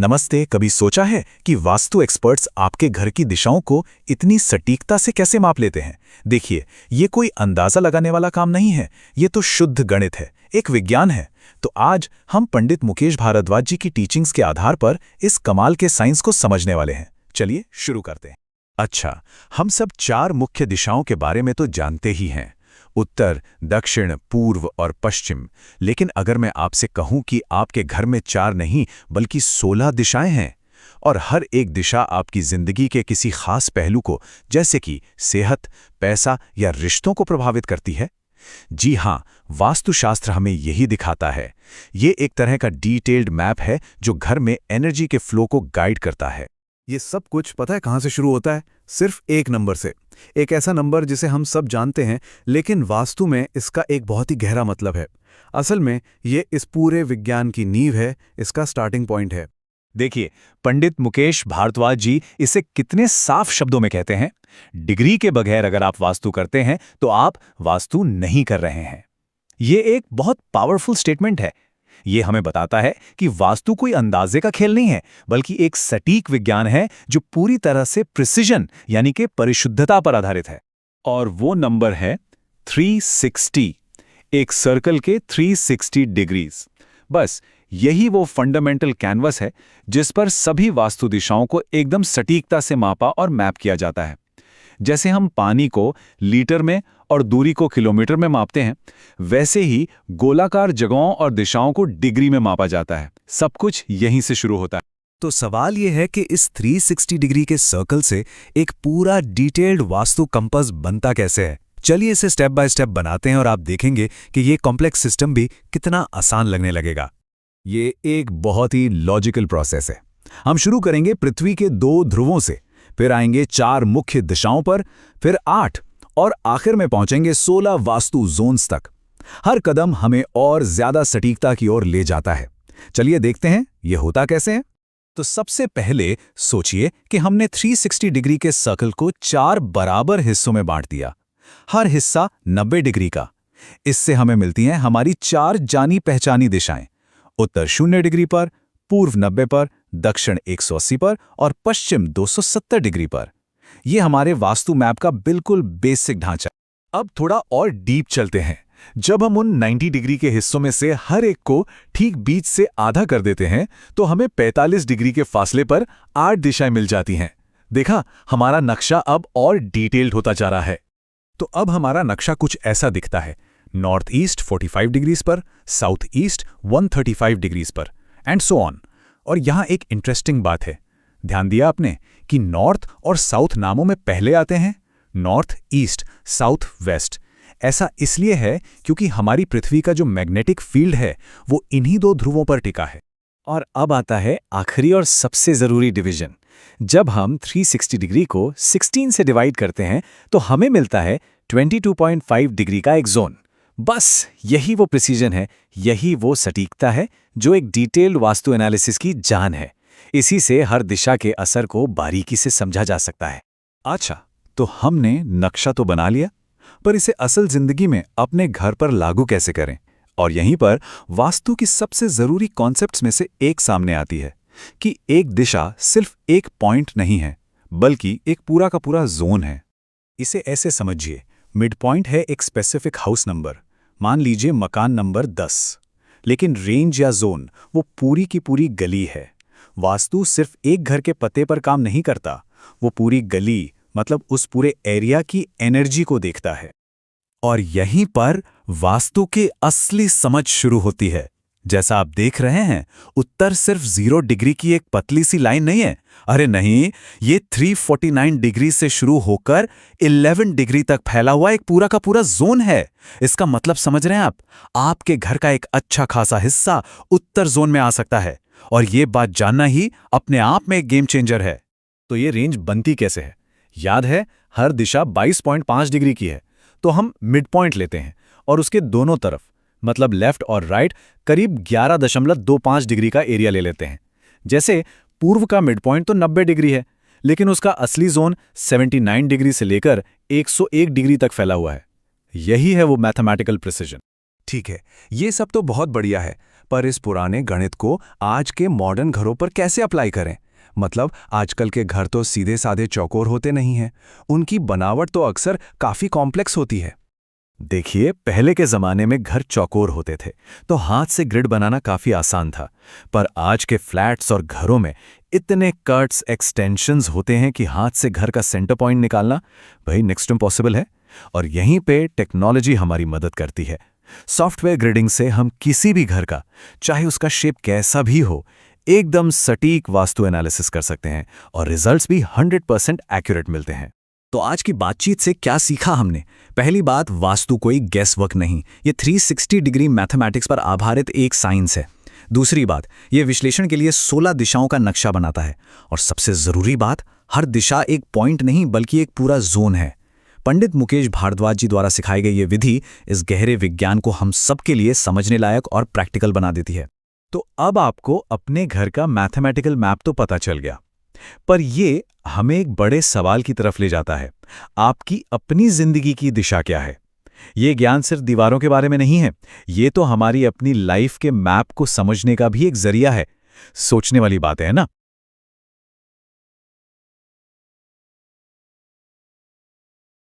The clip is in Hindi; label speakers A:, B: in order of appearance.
A: नमस्ते। कभी सोचा है कि वास्तु एक्सपर्ट्स आपके घर की दिशाओं को इतनी सटीकता से कैसे माप लेते हैं? देखिए, ये कोई अंदाजा लगाने वाला काम नहीं है, ये तो शुद्ध गणित है, एक विज्ञान है। तो आज हम पंडित मुकेश भारद्वाज जी की टीचिंग्स के आधार पर इस कमाल के साइंस को समझने वाले हैं। चलिए शुरू करते हैं।
B: अच्छा, हम सब 4 मुख्य दिशाओं के बारे में तो जानते ही हैं, उत्तर, दक्षिण, पूर्व और पश्चिम। लेकिन अगर मैं आपसे कहूं कि आपके घर में 4 नहीं बल्कि 16 दिशाएं हैं और हर एक दिशा आपकी जिंदगी के किसी खास पहलू को, जैसे कि सेहत, पैसा या रिश्तों को प्रभावित करती है। जी हां, वास्तुशास्त्र हमें यही दिखाता है। ये एक तरह का डिटेल्ड मैप है जो घर में एनर्जी के फ्लो को गाइड करता है।
C: ये सब कुछ पता है कहाँ से शुरू होता है? सिर्फ एक नंबर से। एक ऐसा नंबर जिसे हम सब जानते हैं, लेकिन वास्तु में इसका एक बहुत ही गहरा मतलब है। असल में ये इस पूरे विज्ञान की नींव है, इसका स्टार्टिंग पॉइंट है।
A: देखिए, पंडित मुकेश भारद्वाज जी इसे कितने साफ शब्दों में कहते हैं। डिग्री के बगैर अगर आप वास्तु करते हैं तो आप वास्तु नहीं कर रहे हैं। ये एक बहुत पावरफुल स्टेटमेंट है। ये हमें बताता है कि वास्तु कोई अंदाजे का खेल नहीं है, बल्कि एक सटीक विज्ञान है जो पूरी तरह से प्रिसिजन यानी कि परिशुद्धता पर आधारित है। और वो नंबर है 360, एक सर्कल के 360 डिग्रीज। बस यही वो फंडामेंटल कैनवस है जिस पर सभी वास्तु दिशाओं को एकदम सटीकता से मापा और मैप किया जाता है। जैसे हम पानी को लीटर में और दूरी को किलोमीटर में मापते हैं, वैसे ही गोलाकार जगहों और दिशाओं को डिग्री में मापा जाता है। सब कुछ यहीं से शुरू होता है।
C: तो सवाल ये है कि इस 360 डिग्री के सर्कल से एक पूरा डिटेल्ड वास्तु कंपास बनता कैसे है। चलिए इसे स्टेप बाय स्टेप बनाते हैं और आप देखेंगे कि ये कॉम्प्लेक्स सिस्टम भी कितना आसान लगने लगेगा। ये एक बहुत ही लॉजिकल प्रोसेस है। हम शुरू करेंगे पृथ्वी के 2 ध्रुवों से, फिर आएंगे 4 मुख्य दिशाओं पर, फिर 8 और आखिर में पहुंचेंगे 16 वास्तु जोन्स तक। हर कदम हमें और ज्यादा सटीकता की ओर ले जाता है। चलिए देखते हैं ये होता कैसे है। तो सबसे पहले सोचिए कि हमने 360 डिग्री के सर्कल को 4 बराबर हिस्सों में बांट दिया, हर हिस्सा 90 डिग्री का। इससे हमें मिलती हैं हमारी 4 जानी पहचानी दिशाएं। उत्तर 0 डिग्री पर, पूर्व 90 पर, दक्षिण 180 पर और पश्चिम 270 डिग्री पर। यह हमारे वास्तु मैप का बिल्कुल बेसिक ढांचा। अब थोड़ा और डीप चलते हैं। जब हम उन 90 डिग्री के हिस्सों में से हर एक को ठीक बीच से आधा कर देते हैं तो हमें 45 डिग्री के फासले पर 8 दिशाएं मिल जाती हैं। देखा, हमारा नक्शा अब और डिटेल्ड होता जा रहा है। तो अब हमारा नक्शा कुछ ऐसा दिखता है। नॉर्थ ईस्ट 45 डिग्रीज पर, साउथ ईस्ट 135 डिग्रीज पर एंड सो ऑन। और यहां एक इंटरेस्टिंग बात है, ध्यान दिया आपने कि नॉर्थ और साउथ नामों में पहले आते हैं नॉर्थ ईस्ट, साउथ वेस्ट। ऐसा इसलिए है क्योंकि हमारी पृथ्वी का जो मैग्नेटिक फील्ड है वो इन्हीं 2 ध्रुवों पर टिका है।
A: और अब आता है आखिरी और सबसे जरूरी डिवीजन। जब हम 360 डिग्री को 16 से डिवाइड करते हैं तो हमें मिलता है 22.5 डिग्री का एक जोन। बस यही वो प्रिसीजन है, यही वो सटीकता है जो एक डिटेल्ड वास्तु एनालिसिस की जान है। इसी से हर दिशा के असर को बारीकी से समझा जा सकता है।
C: अच्छा, तो हमने नक्शा तो बना लिया, पर इसे असल जिंदगी में अपने घर पर लागू कैसे करें? और यहीं पर वास्तु की सबसे जरूरी कॉन्सेप्ट्स में से एक सामने आती है कि एक दिशा सिर्फ एक पॉइंट नहीं है, बल्कि एक पूरा का पूरा जोन है।
A: इसे ऐसे समझिए, मिड पॉइंट है एक स्पेसिफिक हाउस नंबर, मान लीजिए मकान नंबर 10। लेकिन रेंज या जोन वो पूरी की पूरी गली है। वास्तु सिर्फ एक घर के पते पर काम नहीं करता, वो पूरी गली मतलब उस पूरे एरिया की एनर्जी को देखता है।
C: और यहीं पर वास्तु की असली समझ शुरू होती है। जैसा आप देख रहे हैं, उत्तर सिर्फ 0 डिग्री की एक पतली सी लाइन नहीं है। अरे नहीं, ये 349 डिग्री से शुरू होकर 11 डिग्री तक फैला हुआ एक पूरा का पूरा जोन है। इसका मतलब समझ रहे हैं आप? आपके घर का एक अच्छा खासा हिस्सा उत्तर जोन में आ सकता है। और ये बात जानना ही अपने आप में एक गेम चेंजर है।
A: तो ये रेंज बनती कैसे है? याद है, हर दिशा 22.5 डिग्री की है। तो हम मिड पॉइंट लेते हैं और उसके दोनों तरफ मतलब लेफ्ट और राइट करीब 11.25 डिग्री का एरिया ले लेते हैं। जैसे पूर्व का मिड पॉइंट तो 90 डिग्री है, लेकिन उसका असली जोन 79 डिग्री से लेकर 101 डिग्री तक फैला हुआ है। यही है वो मैथमेटिकल प्रिसिजन।
C: ठीक है, ये सब तो बहुत बढ़िया है,
B: पर इस पुराने गणित को आज के मॉडर्न घरों पर कैसे अप्लाई करें? मतलब आजकल के घर तो सीधे साधे चौकोर होते नहीं हैं, उनकी बनावट तो अक्सर काफी कॉम्प्लेक्स होती है।
C: देखिए, पहले के जमाने में घर चौकोर होते थे तो हाथ से ग्रिड बनाना काफी आसान था, पर आज के फ्लैट्स और घरों में इतने कट्स एक्सटेंशंस होते हैं कि हाथ से घर का सेंटर पॉइंट निकालना भाई नेक्स्ट टू इम्पॉसिबल है। और यहीं पे टेक्नोलॉजी हमारी मदद करती है। सॉफ्टवेयर ग्रिडिंग से हम किसी भी घर का, चाहे उसका शेप कैसा भी हो, एकदम सटीक वास्तु एनालिसिस कर सकते हैं और रिजल्ट्स भी 100% एक्यूरेट मिलते हैं। तो आज की बातचीत से क्या सीखा हमने? पहली बात, वास्तु कोई गेस वर्क नहीं, ये 360 डिग्री मैथमेटिक्स पर आधारित एक साइंस है। दूसरी बात, ये विश्लेषण के लिए 16 दिशाओं का नक्शा बनाता है। और सबसे जरूरी बात, हर दिशा एक पॉइंट नहीं बल्कि एक पूरा जोन है। पंडित मुकेश भारद्वाज जी द्वारा सिखाई गई ये विधि इस गहरे विज्ञान को हम सबके लिए समझने लायक और प्रैक्टिकल बना देती है।
B: तो अब आपको अपने घर का मैथमेटिकल मैप तो पता चल गया, पर ये हमें एक बड़े सवाल की तरफ ले जाता है। आपकी अपनी जिंदगी की दिशा क्या है? ये ज्ञान सिर्फ दीवारों के बारे में नहीं है, ये तो हमारी अपनी लाइफ के मैप को समझने का भी एक जरिया है। सोचने वाली बात है ना?